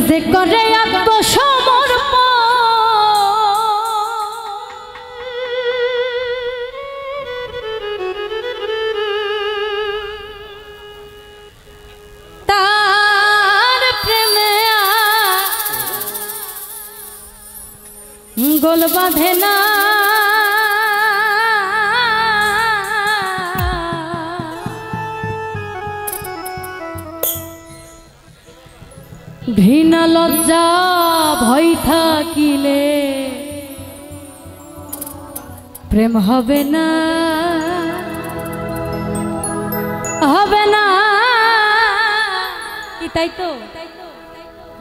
যে করে আত্মসমর্পণ তার প্রেমে গোল বাঁধে না ঘৃণা লজ্জা ভয় থাকিলে প্রেম হবে না হবে না কি তাই তো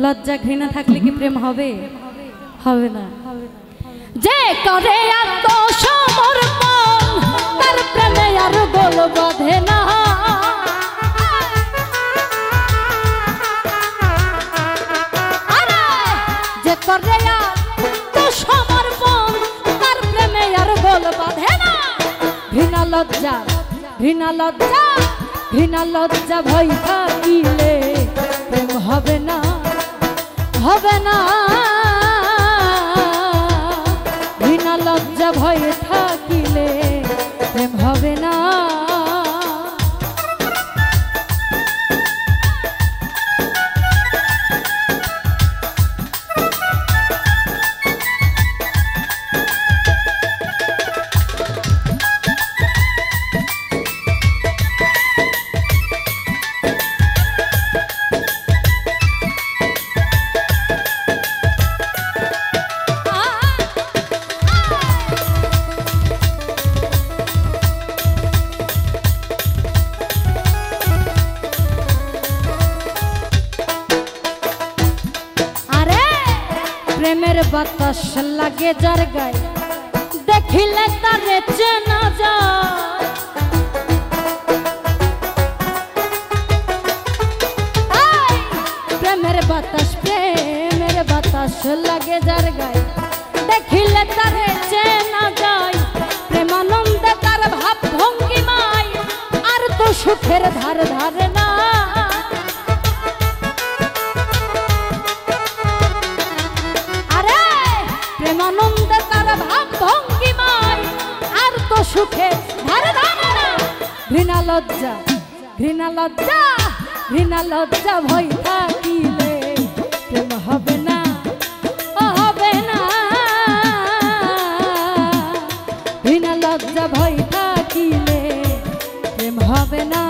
লজ্জা ঘৃণা থাকলে কি প্রেম হবে হবে না যে করে আত্মসমর্পণ তার প্রেমে আর গোল বাঁধে না করে আত্মসমর্পণ তার প্রেমে আর গোল বাঁধে না ঘৃণা লজ্জা ঘৃণা লজ্জা ঘৃণা লজ্জা ভয় থাকিলে প্রেম হবে না হবে না ঘৃণা লজ্জা ভয় থাকিলে প্রেম হবে না প্রেমের বাতাস লাগে যার গায়ে দেখিলে তারে চেনা যায় প্রেমের বাতাস লাগে যার গায়ে দেখিলে তারে চেনা যায় প্রেমানন্দে তার ভাব ভঙ্গিমায় আর তো সুখের ধার ধারে না প্রেমানন্দে তার ভাব ভঙ্গিমায় আর তো সুখে ধারে ধারে না ঘৃণা লজ্জা ঘৃণা লজ্জা ঘৃণা লজ্জা ভয় থাকিলে প্রেম হবে না হবে না ঘৃণা লজ্জা ভয় থাকিলে প্রেম হবে না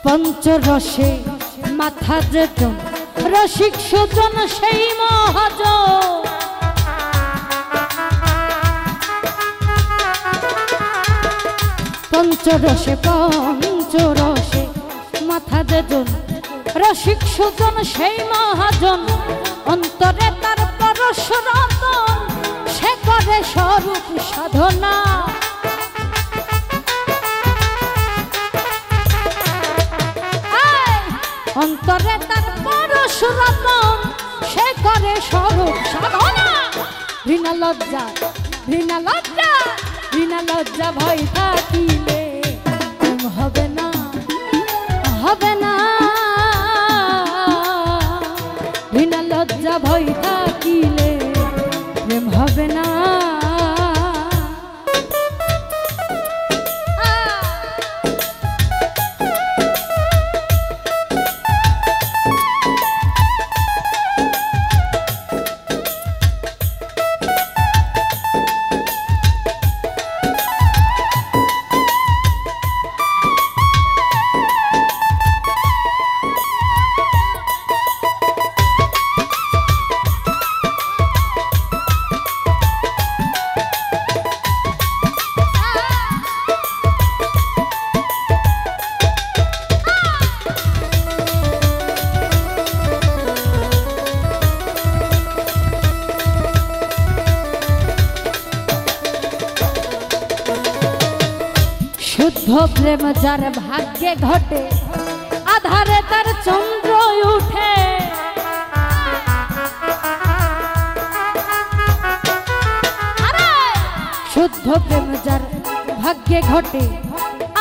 পঞ্চরসে মাথা যেজন রসিক সুজন সেই মহাজন পঞ্চরসে মাথা যেজন রসিক সুজন সেই মহাজন অন্তরে তার পরশ রতন সে করে স্বরূপ সাধনা অন্তরে তার পরশ রতন সে করে স্বরূপ সাধনা ঘৃণা লজ্জা ঘৃণা লজ্জা ঘৃণা লজ্জা ভয় থাকিলে প্রেম হবে না হবে না ঘৃণা লজ্জা ভয় থাকিলে প্রেম হবে না শুদ্ধ প্রেম যার ভাগ্যে ঘটে আধারে তার চন্দ্র উঠে। শুদ্ধ প্রেম যার ভাগ্যে ঘটে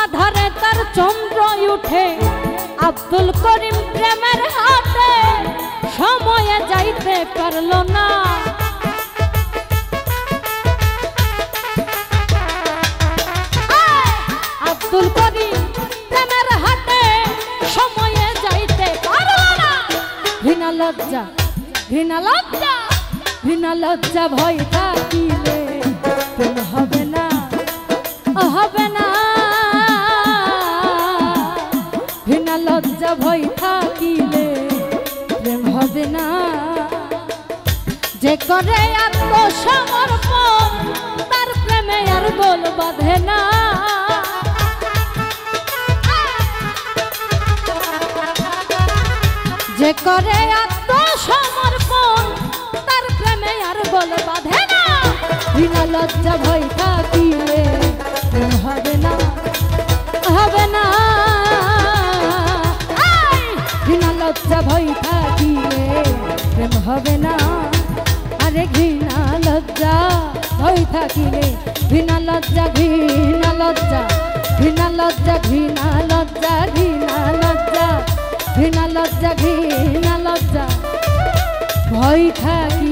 আধারে তার চন্দ্র উঠে। আব্দুল করিম প্রেমের হাতে সময়ে যাইতে পারল না। আব্দুল করিম প্রেমের হাতে সময়ে যাইতে পারল না। ঘৃণা লজ্জা ঘৃণা লজ্জা ঘৃণা লজ্জা ভয় থাকিলে প্রেম হবে না হবে না। ঘৃণা লজ্জা ভয় থাকিলে প্রেম হবে না। যে করে আত্মসমর্পণ তার প্রেমে আর দোল বাঁধে না। যে করে আত্মসমর্পণ তার প্রেমে আর দোল বাঁধে না। ঘৃণা লজ্জা ভয় থাকিলে প্রেম হবে না হবে না। ঘৃণা লজ্জা ভয় থাকিলে প্রেম হবে না। আরে ঘৃণা লজ্জা ভয় থাকিলে ঘৃণা লজ্জা ঘৃণা লজ্জা ঘৃণা লজ্জা ঘৃণা লজ্জা ঘৃণা লজ্জা ঘৃণা লজ্জা ঘৃণা লজ্জা ভয় থাকি